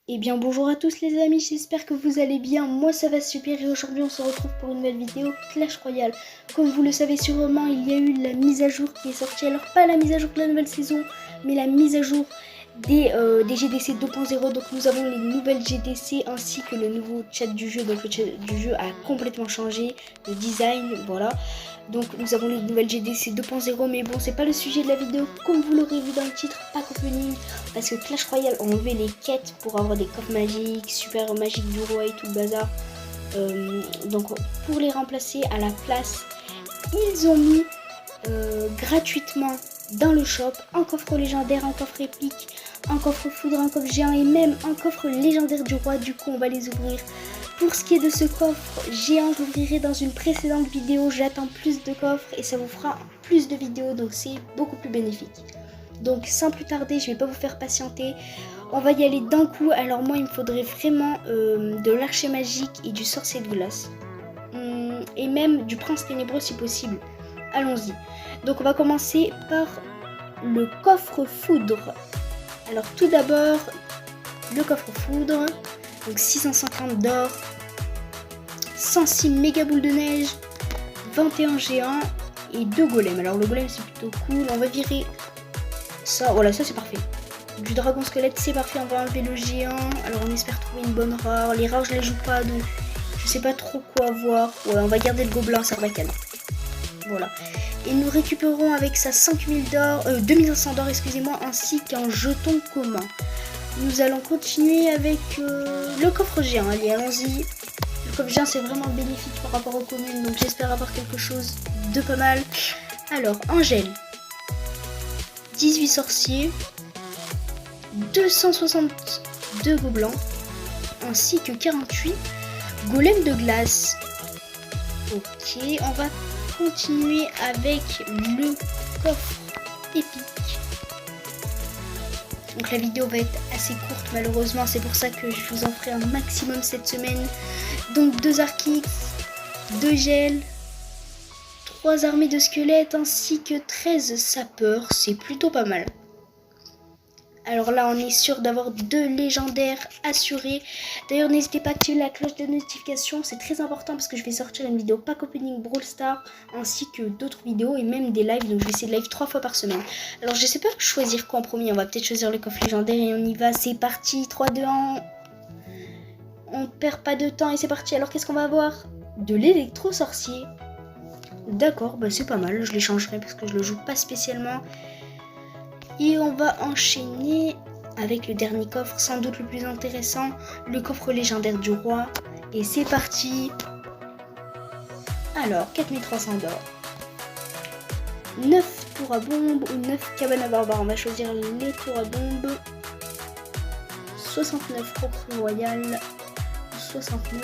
Eh bien bonjour à tous les amis, j'espère que vous allez bien, moi ça va super et aujourd'hui on se retrouve pour une nouvelle vidéo Clash Royale. Comme vous le savez sûrement, il y a eu la mise à jour qui est sortie, alors pas la mise à jour de la nouvelle saison, mais la mise à jour des GDC 2.0, donc nous avons les nouvelles GDC ainsi que le nouveau chat du jeu, donc le chat du jeu a complètement changé, le design, voilà. Donc nous avons les nouvelles GDC 2.0, mais bon c'est pas le sujet de la vidéo, comme vous l'aurez vu dans le titre, pack opening, parce que Clash Royale a enlevé les quêtes pour avoir des coffres magiques, super magiques du roi et tout le bazar. Donc pour les remplacer à la place, ils ont mis gratuitement dans le shop un coffre légendaire, un coffre épique, un coffre foudre, un coffre géant et même un coffre légendaire du roi. Du coup on va les ouvrir. Pour ce qui est de ce coffre géant, je l'ouvrirai dans une précédente vidéo. J'attends plus de coffres et ça vous fera plus de vidéos, donc c'est beaucoup plus bénéfique. Donc sans plus tarder, je vais pas vous faire patienter. On va y aller d'un coup. Alors moi, il me faudrait vraiment de l'archer magique et du sorcier de glace. Et même du prince ténébreux si possible. Allons-y. Donc on va commencer par le coffre foudre. Alors tout d'abord, le coffre foudre. Donc 650 d'or, 106 méga boules de neige, 21 géants et 2 golems. Alors le golem c'est plutôt cool. On va virer ça. Voilà, ça c'est parfait. Du dragon squelette c'est parfait. On va enlever le géant. Alors on espère trouver une bonne rare. Les rares je les joue pas donc je sais pas trop quoi avoir. Ouais, on va garder le gobelin sarbacane. Voilà. Et nous récupérons avec ça 5000 d'or, 2500 d'or excusez-moi, ainsi qu'un jeton commun. Nous allons continuer avec le coffre géant. Allez, allons-y. Le coffre géant, c'est vraiment bénéfique par rapport aux communes. Donc, j'espère avoir quelque chose de pas mal. Alors, Angèle. 18 sorciers. 262 gobelins. Ainsi que 48 golems de glace. Ok, on va continuer avec le coffre épique. Donc la vidéo va être assez courte malheureusement, c'est pour ça que je vous en ferai un maximum cette semaine. Donc 2 Archix, 2 gels, 3 armées de squelettes ainsi que 13 sapeurs, c'est plutôt pas mal. Alors là on est sûr d'avoir 2 légendaires assurés. D'ailleurs n'hésitez pas à activer la cloche de notification, c'est très important parce que je vais sortir une vidéo pack opening Brawl Stars ainsi que d'autres vidéos et même des lives. Donc je vais essayer de live 3 fois par semaine. Alors je sais pas choisir quoi en premier, on va peut-être choisir le coffre légendaire et on y va. C'est parti, 3, 2, 1. On perd pas de temps et c'est parti. Alors qu'est-ce qu'on va avoir? De l'électro sorcier. D'accord, bah c'est pas mal, je les changerai parce que je le joue pas spécialement. Et on va enchaîner avec le dernier coffre, sans doute le plus intéressant, le coffre légendaire du roi. Et c'est parti. Alors, 4300 d'or. 9 tours à bombe ou 9 cabanes à barbares. On va choisir les tours à bombe. 69 recrues royales. 69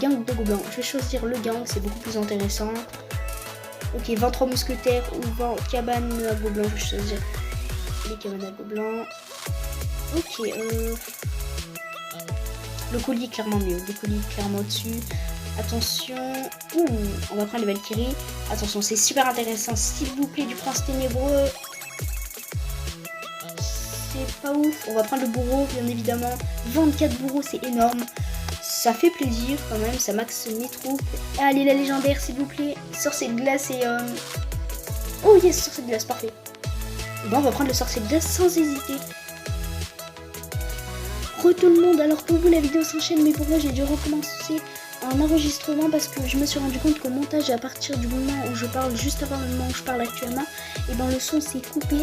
gang de gobelins. Je vais choisir le gang, c'est beaucoup plus intéressant. Ok, 23 mousquetaires ou 20 cabanes à gobelins. Je vais choisir les cabanes à gobelins. Ok, le collier clairement mieux, le collier clairement au-dessus. Attention, on va prendre les Valkyries. Attention, c'est super intéressant, s'il vous plaît, du prince ténébreux. C'est pas ouf, on va prendre le bourreau, bien évidemment. 24 bourreaux, c'est énorme. Ça fait plaisir quand même, ça maxe mes troupes. Allez, la légendaire, s'il vous plaît. Sorcier de glace et... Oh yes, sorcier de glace, parfait. Bon, on va prendre le sorcier de glace sans hésiter. Tout le monde, alors pour vous la vidéo s'enchaîne, mais pour moi j'ai dû recommencer un enregistrement parce que je me suis rendu compte qu'au montage, à partir du moment où je parle, juste avant le moment où je parle actuellement, et ben le son s'est coupé.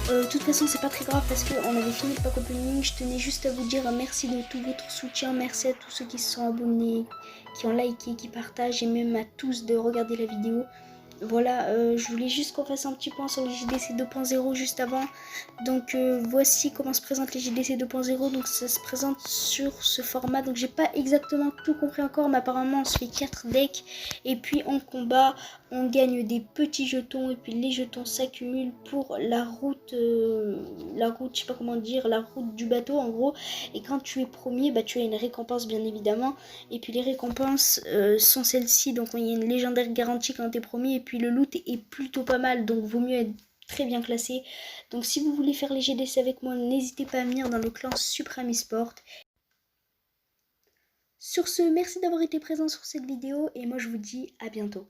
De toute façon c'est pas très grave parce qu'on avait fini le pack opening. Je tenais juste à vous dire merci de tout votre soutien, merci à tous ceux qui se sont abonnés, qui ont liké, qui partagent et même à tous de regarder la vidéo. Voilà, je voulais juste qu'on fasse un petit point sur les JDC 2.0 juste avant. Donc voici comment se présentent les JDC 2.0. Donc ça se présente sur ce format. Donc j'ai pas exactement tout compris encore, mais apparemment on se fait 4 decks. Et puis en combat, on gagne des petits jetons. Et puis les jetons s'accumulent pour la route, je sais pas comment dire, la route du bateau en gros. Et quand tu es premier, bah tu as une récompense bien évidemment. Et puis les récompenses sont celles-ci. Donc il y a une légendaire garantie quand tu es premier. Et puis le loot est plutôt pas mal, donc vaut mieux être très bien classé. Donc si vous voulez faire les GDC avec moi, n'hésitez pas à venir dans le clan Supreme Esport. Sur ce, merci d'avoir été présent sur cette vidéo et moi je vous dis à bientôt.